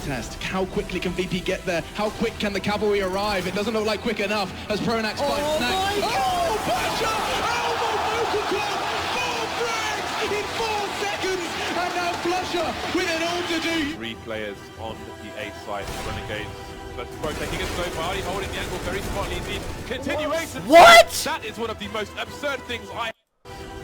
Test. How quickly can VP get there? How quick can the cavalry arrive? It doesn't look like quick enough as Pronax finds Snack. Oh, Pasha! Elbow Club! 4 frags in 4 seconds! And now Flusher with an all to do. 3 players on the A side, Renegades. Virtus.pro taking it so far, he's holding the angle very smartly indeed. Continuation! What? That is one of the most absurd things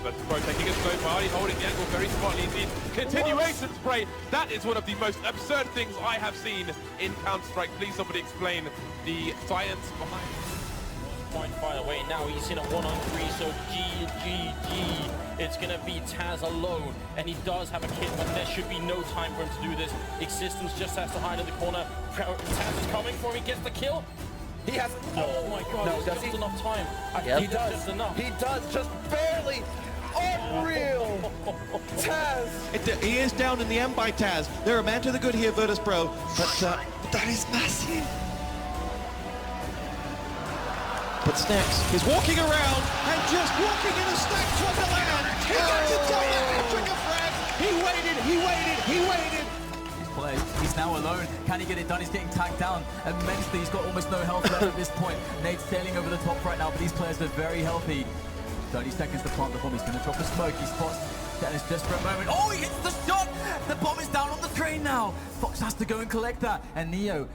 Virtus.pro taking it so far, he's holding the angle very smartly indeed. Continuation spray! That is one of the most absurd things I have seen in Counter-Strike. Please somebody explain the science behind it. Point fire away now, he's in a 1-on-3, so GGG. It's gonna be Taz alone, and he does have a kid, but there should be no time for him to do this. Existence just has to hide in the corner. Taz is coming for him, he gets the kill. He has. Oh my god, no, just enough time. Yep. He does. Just enough. He does, just barely. Unreal! Taz! He is down in the end by Taz. They're a man to the good here, Virtus.pro, but that is massive. But Snacks is walking around and just walking in a stack from the land. He got to tell the hat-trick of frags. He waited. He's now alone. Can he get it done? He's getting tagged down immensely. He's got almost no health left at this point. Nade's sailing over the top right now, but these players are very healthy. 30 seconds to plant the bomb. He's going to drop a smoke. He spots Dennis just for a moment. Oh, he hits the shot! The bomb is down on the train now. Fox has to go and collect that. And Neo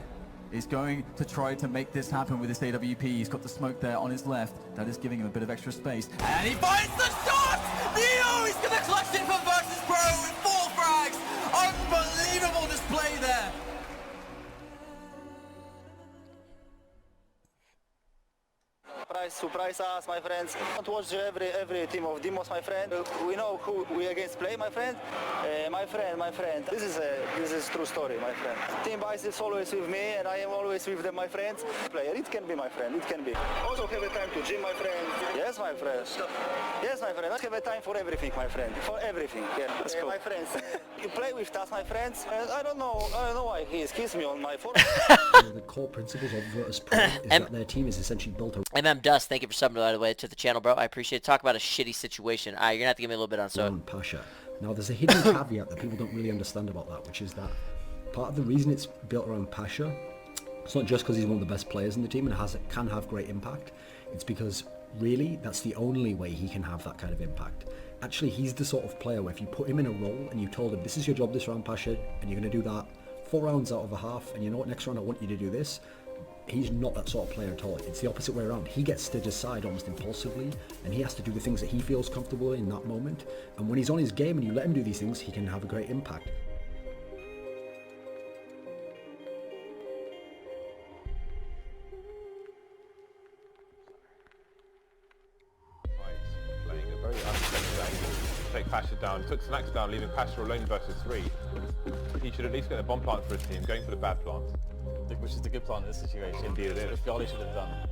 is going to try to make this happen with this AWP. He's got the smoke there on his left. That is giving him a bit of extra space. And he finds the shot! Neo is going to clutch it for Virtus.pro with 4 frags. Unbelievable display there. Surprise us, my friends. Don't watch every team of demos, my friend. We know who we against play, my friend. My friend. This is true story, my friend. Team Vice is always with me, and I am always with them, my friends. Player, it can be, my friend. It can be. Also have a time to gym, my friend. Yes, my friend. Yes, my friend. I have a time for everything, my friend. For everything. Yeah. Cool. My friends. You play with us, my friends. I don't know why he kisses me on my forehead. The core principles of Virtus.pro is that their team is essentially built around Dust, thank you for subbing, by the way, to the channel, bro. I appreciate it. Talk about a shitty situation. All right, you're gonna have to give me a little bit on so. Pasha. Now, there's a hidden caveat that people don't really understand about that, which is that part of the reason it's built around Pasha, it's not just because he's one of the best players in the team and can have great impact. It's because really that's the only way he can have that kind of impact. Actually, he's the sort of player where if you put him in a role and you told him this is your job this round, Pasha, and you're gonna do that 4 rounds out of a half, and you know what, next round I want you to do this. He's not that sort of player at all. It's the opposite way around. He gets stood aside almost impulsively, and he has to do the things that he feels comfortable in that moment. And when he's on his game and you let him do these things, he can have a great impact. Playing a very unexpected angle to take Pasha down. Took Snacks down, leaving Pasha alone versus 3. He should at least get a bomb plant for his team, going for the bad plant. Which is the good plan in this situation. Indeed it is. Fiali should have done.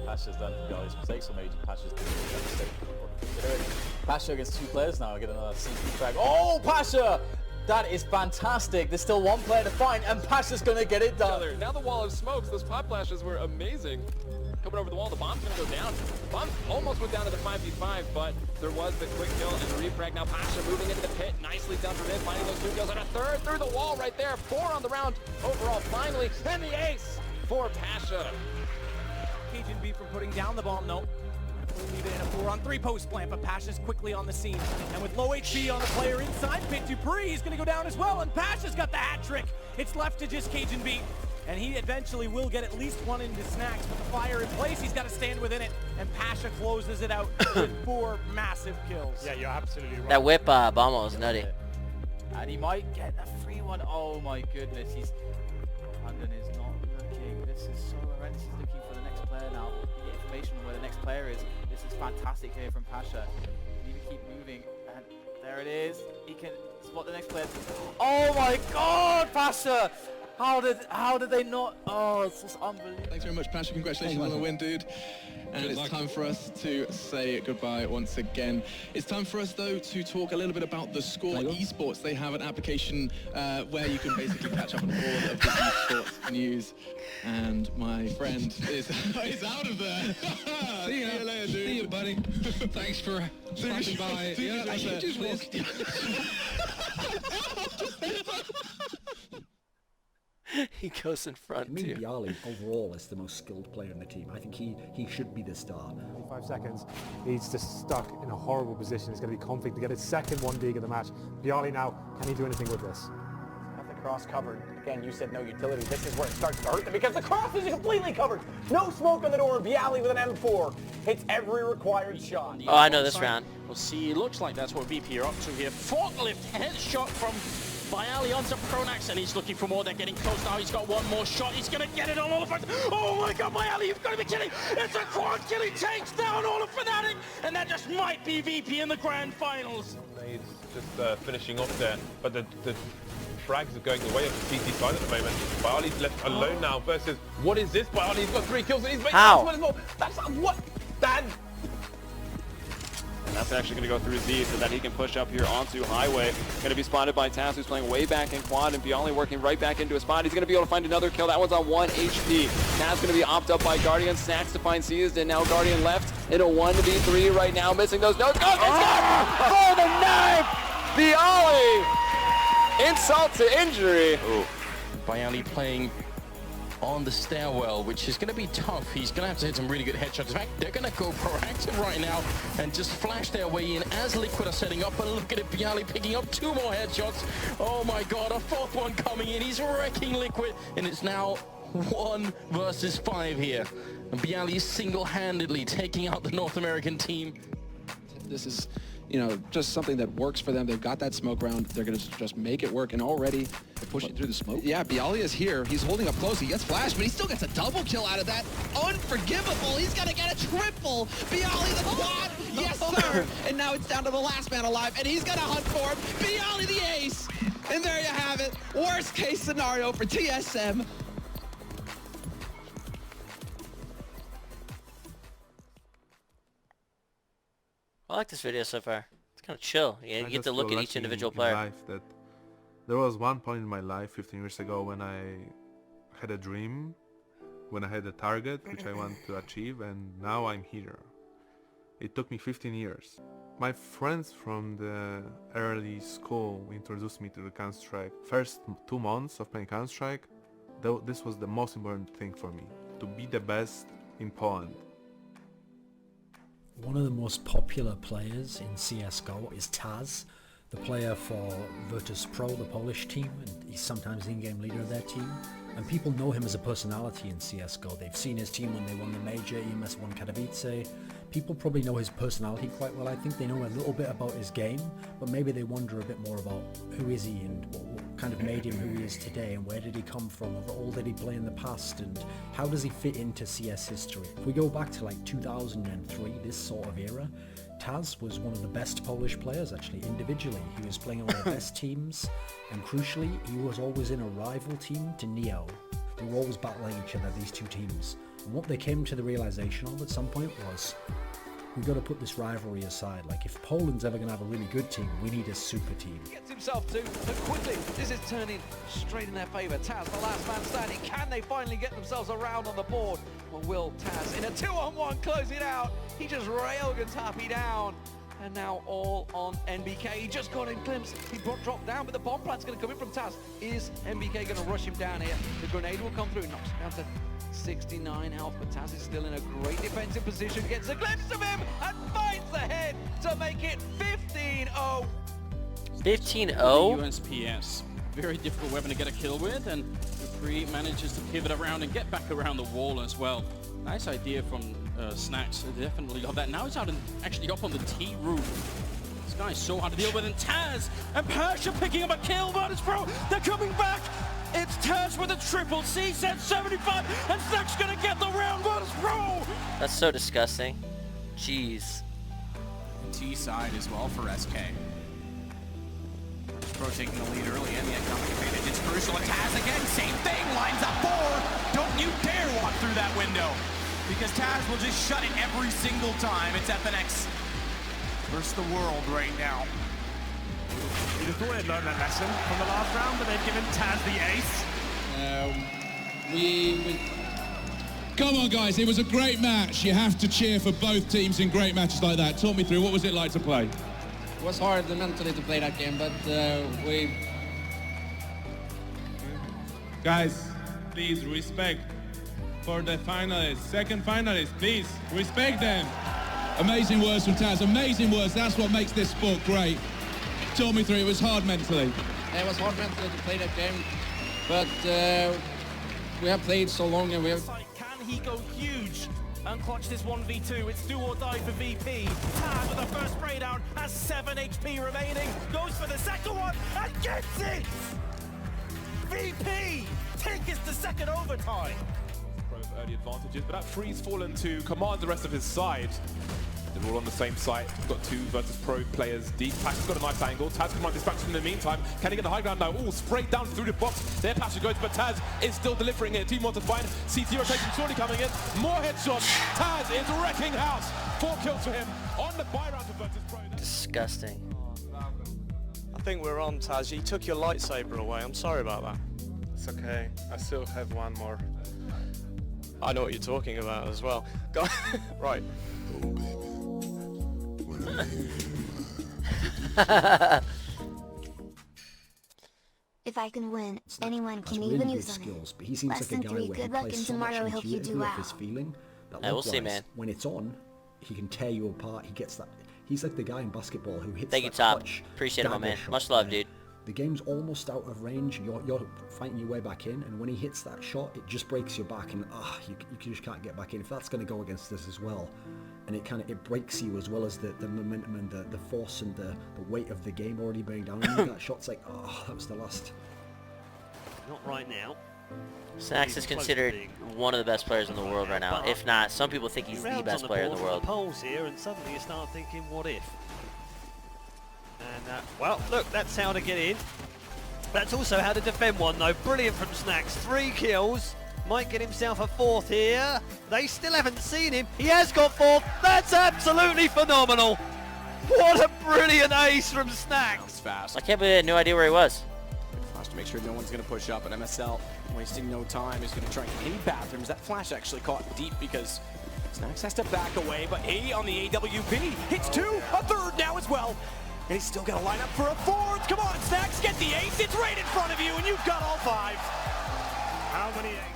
Pasha's done for Fiali's mistakes, or maybe Pasha's doing a mistake. Pasha against 2 players now, get another CP frag. Oh, Pasha! That is fantastic. There's still 1 player to find, and Pasha's going to get it done. Now the wall of smokes, those pop flashes were amazing. Coming over the wall, the bomb's going to go down. The bomb almost went down to the 5v5, but there was the quick kill and the refrag. Now Pasha moving into the pit, nicely done for him, finding those 2 kills, and a 3rd through the wall right there. 4 on the round overall, finally, and the ace for Pasha. Cajun B from putting down the bomb, though. We need it in a 4-on-3 post plant, but Pasha's quickly on the scene. And with low HP on the player inside, pecexproductions, he's going to go down as well, and Pasha's got the hat trick. It's left to just Cajun B. And he eventually will get at least 1 into Snacks. With the fire in place, he's got to stand within it. And Pasha closes it out with 4 massive kills. Yeah, you're absolutely right. That whip bomb was nutty. And he might get a free one. Oh my goodness, London is not looking. This is so horrendous. He's looking for the next player now. The information on where the next player is. This is fantastic here from Pasha. You need to keep moving. And there it is. He can spot the next player. Oh my god, Pasha! How did they not? Oh, it's just unbelievable. Thanks very much, Pasha. Congratulations on the win, dude. And it's time for us to say goodbye once again. It's time for us, though, to talk a little bit about the Score Esports. They have an application where you can basically catch up on all of the esports news. And my friend is out of there. See you later, dude. See you, buddy. Thanks for stopping by. Yeah, I just walked. He goes in front, To me, too. Bialy, overall, is the most skilled player in the team. I think he should be the star. 5 seconds. He's just stuck in a horrible position. It's going to be conflict to get his second 1D of the match. Bialy now, can he do anything with this? Got the cross covered. Again, you said no utility. This is where it starts to hurt them because the cross is completely covered. No smoke on the door. Bialy with an M4 hits every required shot. Oh, I know this round. We'll see. It looks like that's what VP are up to here. Forklift headshot from Bialy onto Pronax, and he's looking for more. They're getting close now. He's got one more shot. He's going to get it on Oliphant. Oh my God, Bialy, you've got to be kidding. It's a quad kill. He takes down Oliphant, and that just might be VP in the grand finals. He's just finishing off there, but the frags are going the way of the CT side at the moment. Bialy's left alone now versus, what is this? Bialy's got 3 kills and he's making How? as well. That's what? Dan! And that's actually going to go through Z so that he can push up here onto Highway. Going to be spotted by Taz, who's playing way back in quad, and Bialy working right back into a spot. He's going to be able to find another kill. That one's on 1 HP. Taz going to be opted up by Guardian. Snacks to find Seized, and now Guardian left in a 1v3 right now. Missing those notes. Go, for the knife! Bialy! Insult to injury. Oh, Bialy playing on the stairwell, which is going to be tough. He's going to have to hit some really good headshots. In fact, they're going to go proactive right now and just flash their way in as Liquid are setting up. And look at it, Bialy picking up 2 more headshots. Oh my God, a 4th one coming in. He's wrecking Liquid, and it's now 1 versus 5 here. And Bialy single-handedly taking out the North American team. This is, you know, just something that works for them. They've got that smoke round. They're going to just make it work, and already they're pushing through the smoke. Yeah, Bialy is here. He's holding up close. He gets flashed, but he still gets a double kill out of that. Unforgivable. He's going to get a triple. Bialy the quad. Yes, sir. And now it's down to the last man alive, and he's going to hunt for him. Bialy the ace. And there you have it. Worst case scenario for TSM. I like this video so far. It's kind of chill. You get to look at each individual player. Life that there was one point in my life 15 years ago when I had a dream, when I had a target which I want to achieve, and now I'm here. It took me 15 years. My friends from the early school introduced me to the Counter-Strike. First 2 months of playing Counter-Strike, this was the most important thing for me, to be the best in Poland. One of the most popular players in CSGO is Taz, the player for Virtus.pro, the Polish team, and he's sometimes the in-game leader of their team. And people know him as a personality in CSGO. They've seen his team when they won the major, EMS won Katowice. People probably know his personality quite well. I think they know a little bit about his game, but maybe they wonder a bit more about who is he and what kind of made him who he is today, and where did he come from, what role did he play in the past, and how does he fit into CS history. If we go back to like 2003, this sort of era, Taz was one of the best Polish players actually, individually. He was playing on the best teams, and crucially, he was always in a rival team to Neo. They were always battling each other, these two teams. And what they came to the realization of at some point was, we've got to put this rivalry aside. Like, if Poland's ever going to have a really good team, we need a super team. Gets himself to, but quickly, this is turning straight in their favour. Taz, the last man standing. Can they finally get themselves around on the board? Or will Taz, in a 2-on-1, close it out? He just railguns Happy down. And now all on NBK. He just got in glimpse. He dropped down, but the bomb plant's going to come in from Taz. Is NBK going to rush him down here? The grenade will come through. Knocks him down to 69 health, but Taz is still in a great defensive position. Gets a glimpse of him and finds the head to make it 15-0. 15-0? USPS. Very difficult weapon to get a kill with, and Dupree manages to pivot around and get back around the wall as well. Nice idea from Snacks. Definitely love that. Now he's out and actually up on the T roof. This guy's so hard to deal with, and Taz and Pasha picking up a kill. Virtus.pro, they're coming back. It's Taz with a triple. C set 75, and Snacks gonna get the round. Virtus.pro. That's so disgusting. Jeez. T side as well for SK. Pro taking the lead early and the economic advantage. It's crucial. And Taz again, same thing, lines up 4. Don't you dare walk through that window, because Taz will just shut it every single time. It's FNX versus the world right now. You'd have thought they'd learned that lesson from the last round, but they've given Taz the ace. Come on, guys, it was a great match. You have to cheer for both teams in great matches like that. Talk me through, what was it like to play? It was hard mentally to play that game, but we... Guys, please respect for the finalists. Second finalists, please respect them. Amazing words from Taz, amazing words. That's what makes this sport great. Talk me through, it was hard mentally. It was hard mentally to play that game, but we have played so long and we have... Can he go huge and clutch this 1v2? It's do or die for VP. Taz with the first spray down has 7 HP remaining. Goes for the second one and gets it! VP takes the second overtime. Early advantages, but that free's fallen to command the rest of his side. They're all on the same site. We've got two Virtus.pro players deep. Pash has got a nice angle. Taz can run distraction in the meantime. Can he get the high ground now? All sprayed down through the box. There Pash goes, but Taz is still delivering it. Team wants to find CT rotation surely coming in. More headshots. Taz is wrecking house. 4 kills for him on the buy round for Virtus.pro. Disgusting. I think we're on, Taz. You took your lightsaber away. I'm sorry about that. It's okay. I still have one more. I know what you're talking about as well. Go right. If I can win, anyone can even use them. Skills, but he seems like a guy where he plays so much intuitively with his feeling that we'll see, man. When it's on, he can tear you apart. He gets that. He's like the guy in basketball who hits Thank you, that Top. clutch Appreciate it, my man. shot Much love, where dude. The game's almost out of range. You're fighting your way back in, and when he hits that shot, it just breaks your back, and you just can't get back in. If that's going to go against us as well, and it breaks you as well as the momentum and the force and the weight of the game already bearing down on you. That shot's like, oh, that was the last. Not right now. Snacks is considered one of the best players in the world right now. If not, some people think he's the best player in the world. Polls here, and suddenly you start thinking, what if? And well, look, that's how to get in. That's also how to defend one, though. Brilliant from Snacks. 3 kills. Might get himself a 4th here. They still haven't seen him. He has got 4th. That's absolutely phenomenal. What a brilliant ace from Snacks. I can't believe I had no idea where he was. Flash to make sure no one's going to push up, but MSL wasting no time is going to try and get any bathrooms. That flash actually caught deep because Snacks has to back away, but he on the AWP hits 2, a 3rd now as well. And he's still got to line up for a 4th. Come on, Snacks, get the ace. It's right in front of you, and you've got all 5. How many aces?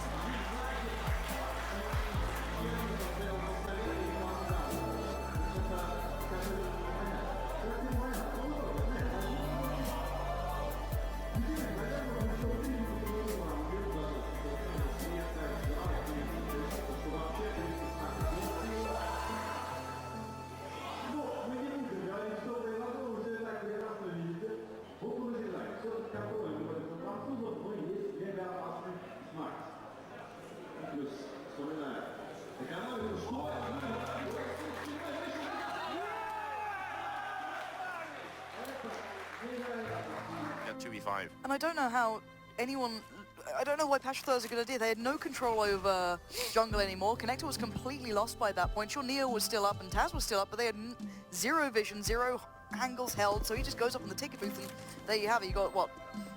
And I don't know how anyone, I don't know why Pash thought it was a good idea. They had no control over jungle anymore. Connector was completely lost by that point. Sure, Neo was still up and Taz was still up, but they had 0 vision, 0 angles held, so he just goes up on the ticket booth, and there you have it. You got, what,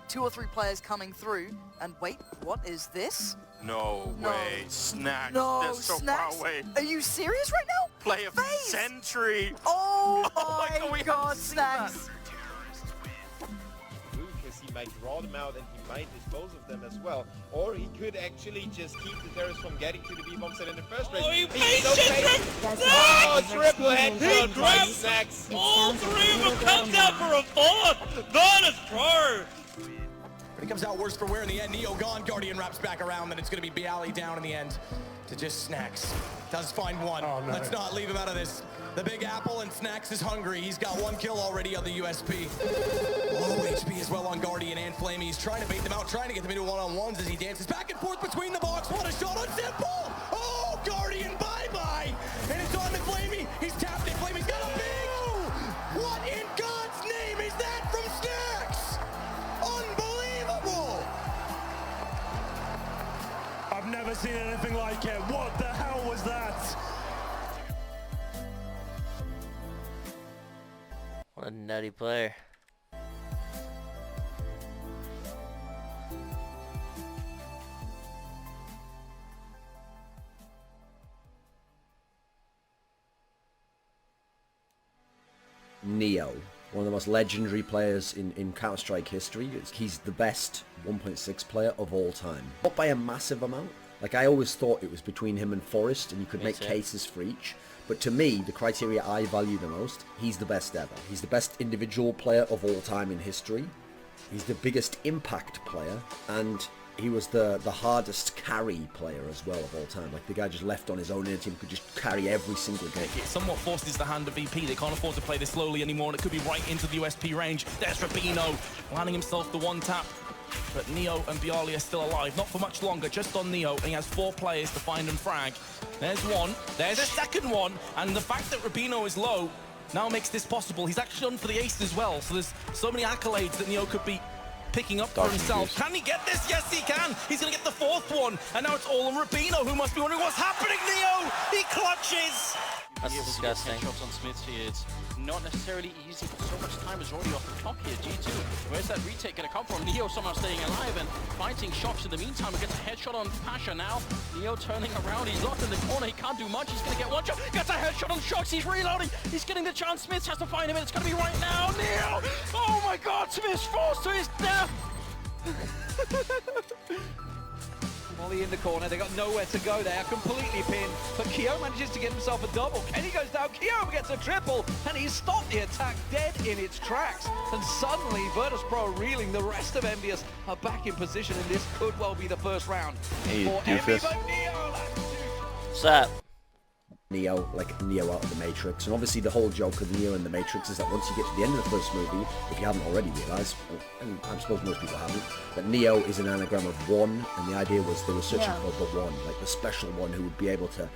2 or 3 players coming through, and wait, what is this? No way, Snacks, No, they're so Snacks? far away. Are you serious right now? Play of the century. Oh my my god, Snacks! Because he might draw them out and he might dispose of them as well. Or he could actually just keep the terrorists from getting to the B-bomb set in the first place. Oh, he He's so patient! Oh, triple headshot He by grabs Snacks. all 3 of them, comes out for a 4th! Virtus.pro! But he comes out worse for wear in the end. Neo gone, Guardian wraps back around, then it's going to be Bialy down in the end to just Snacks. Does find one. Oh, no. Let's not leave him out of this. The Big Apple, and Snacks is hungry. He's got 1 kill already on the USP. Low HP as well on Guardian and Flamey. He's trying to bait them out, trying to get them into one-on-ones as he dances back and forth between the box. What a shot on Simple! Oh, Guardian, bye-bye! And it's on to Flamey. He's tapped it. Flamey's got a big... What in God's name is that from Snacks? Unbelievable! I've never seen anything like it. What the hell was that? What a nutty player. Neo, one of the most legendary players in Counter-Strike history. He's the best 1.6 player of all time. Not by a massive amount. Like, I always thought it was between him and Forrest, and you could make cases for each. But to me, the criteria I value the most, he's the best ever. He's the best individual player of all time in history. He's the biggest impact player, and he was the hardest carry player as well of all time. Like, the guy just left on his own in a team, could just carry every single game. It somewhat forces the hand of VP. They can't afford to play this slowly anymore, and it could be right into the USP range. There's Rubino, landing himself the one tap. But Neo and Bialy are still alive, not for much longer, just on Neo, and he has 4 players to find and frag. There's one, there's a second one, and the fact that Rubino is low now makes this possible. He's actually on for the ace as well, so there's so many accolades that Neo could be picking up for himself. Can he get this? Yes, he can. He's going to get the 4th one, and now it's all on Rubino, who must be wondering what's happening. Neo, he clutches. That's disgusting. Shots on Smiths here. It's not necessarily easy, but so much time is already off the clock here. G2, where's that retake going to come from? Neo somehow staying alive and fighting shots in the meantime. He gets a headshot on Pasha now. Neo turning around. He's locked in the corner. He can't do much. He's going to get one shot. Gets a headshot on Shocks. He's reloading. He's getting the chance. Smiths has to find him, and it's going to be right now. Neo! Oh my God! Smiths forced to his death. Molly in the corner, they got nowhere to go. They are completely pinned, but Kyo manages to get himself a double. Kenny goes down, Kyo gets a triple, and he's stopped the attack dead in its tracks. And suddenly, Virtus.pro reeling, the rest of Envious are back in position, and this could well be the first round. Hey, for doofus. What's up? Neo out of the Matrix, and obviously the whole joke of Neo in the Matrix is that once you get to the end of the first movie, if you haven't already realised, and I suppose most people haven't, that Neo is an anagram of one, and the idea was they were searching for the one, like the special one who would be able to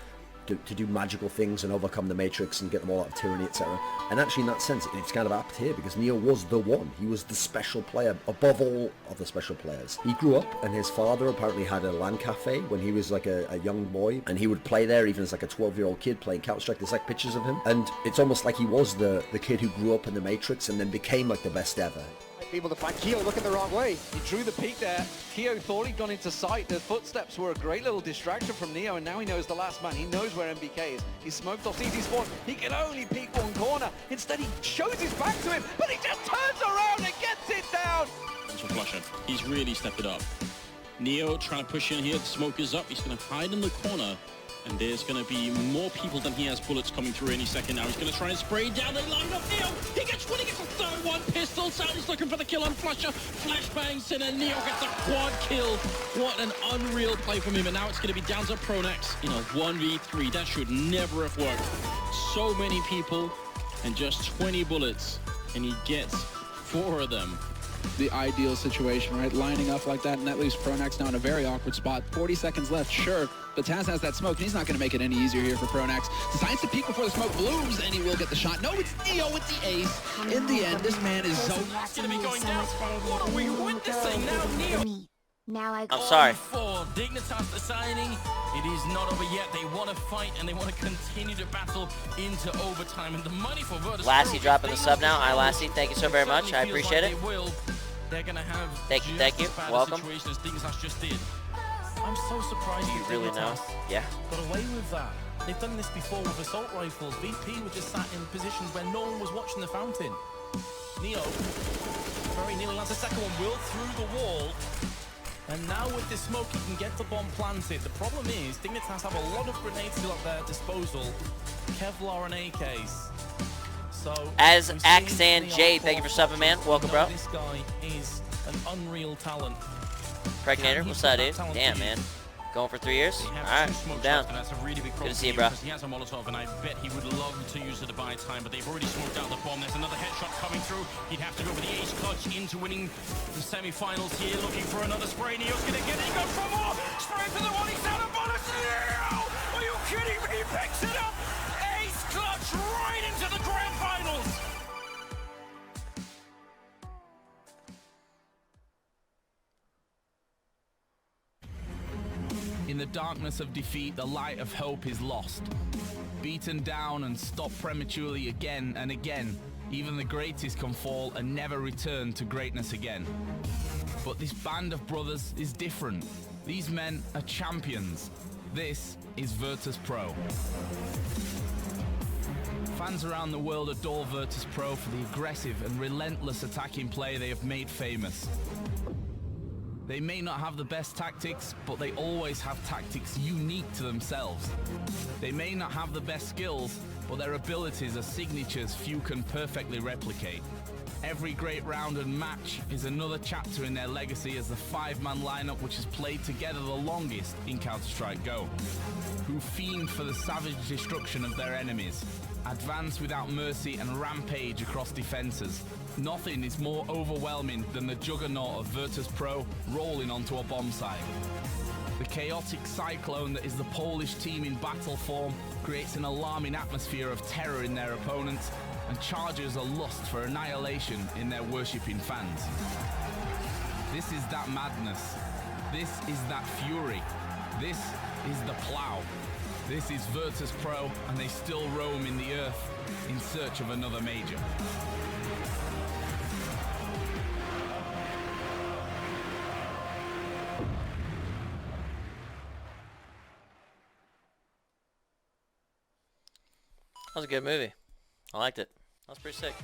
do magical things and overcome the Matrix and get them all out of tyranny, etc. And actually in that sense, it's kind of apt here, because Neo was the one. He was the special player above all of the special players. He grew up, and his father apparently had a LAN cafe when he was like a young boy, and he would play there even as like a 12-year-old kid playing Counter-Strike. There's like pictures of him, and it's almost like he was the kid who grew up in the Matrix and then became like the best ever. Able to find Kyo looking the wrong way. He drew the peek there. Kyo thought he'd gone into sight. The footsteps were a great little distraction from Neo, and now he knows the last man. He knows where MBK is. He's smoked off CT spawn. He can only peek one corner. Instead, he shows his back to him, but he just turns around and gets it down. So Flusher, he's really stepped it up. Neo trying to push in here. The smoke is up. He's going to hide in the corner. And there's going to be more people than he has bullets coming through any second now. He's going to try and spray down. They line up Neo. He gets the 3rd one. Pistols out. He's looking for the kill on Flusher. Flashbangs in, and Neo gets a quad kill. What an unreal play from him. And now it's going to be down to Pronax in a 1v3. That should never have worked. So many people and just 20 bullets. And he gets 4 of them. The ideal situation, right? Lining up like that, and that leaves Pronax now in a very awkward spot. 40 seconds left, sure, but Taz has that smoke, and he's not going to make it any easier here for Pronax. Decides to peek before the smoke blooms, and he will get the shot. No, it's Neo with the ace. In the end, this man is so... It's going to be going down. What are we witnessing now, Neo? Now I'm sorry. For Dignitas deciding it is not over yet. They want to fight, and they want to continue to battle into overtime. And the money for Virtus. Lassie dropping the sub now. Hi, Lassie. Thank you so very much. I appreciate it. They're going to have thank you. Welcome. As Dignitas just did. I'm so surprised you really know. Yeah. Got away with that. They've done this before with assault rifles. VP were just sat in positions where no one was watching the fountain. Neo very nearly lands the second one. Will through the wall. And now with this smoke, he can get the bomb planted. The problem is, Dignitas have a lot of grenades still at their disposal. Kevlar and AKs. So, as Axan J, thank you for subbing, man. Welcome, bro. This guy is an unreal talent. Pregnator, what's that, dude? Damn, man. Going for 3 years? Alright, I'm down. That's a really big good to see you, bro. He has a Molotov, and I bet he would love to use it to buy time, but they've already smoked out the bomb. There's another headshot coming through. He'd have to go with the ace clutch into winning the semi-finals here, looking for another spray. Neo's gonna get it. He goes for more. Spray for the one. He's down a bonus. Neo! Are you kidding me? He picks it up. Ace clutch right into the grand finals. In the darkness of defeat, the light of hope is lost. Beaten down and stopped prematurely again and again, even the greatest can fall and never return to greatness again. But this band of brothers is different. These men are champions. This is Virtus.pro. Fans around the world adore Virtus.pro for the aggressive and relentless attacking play they have made famous. They may not have the best tactics, but they always have tactics unique to themselves. They may not have the best skills, but their abilities are signatures few can perfectly replicate. Every great round and match is another chapter in their legacy as the 5-man lineup which has played together the longest in Counter-Strike Go, who fiend for the savage destruction of their enemies, advance without mercy and rampage across defenses. Nothing is more overwhelming than the juggernaut of Virtus.pro rolling onto a bomb site. The chaotic cyclone that is the Polish team in battle form creates an alarming atmosphere of terror in their opponents and charges a lust for annihilation in their worshipping fans. This is that madness. This is that fury. This is the Plow. This is Virtus.pro, and they still roam in the earth in search of another major. That was a good movie. I liked it. That was pretty sick.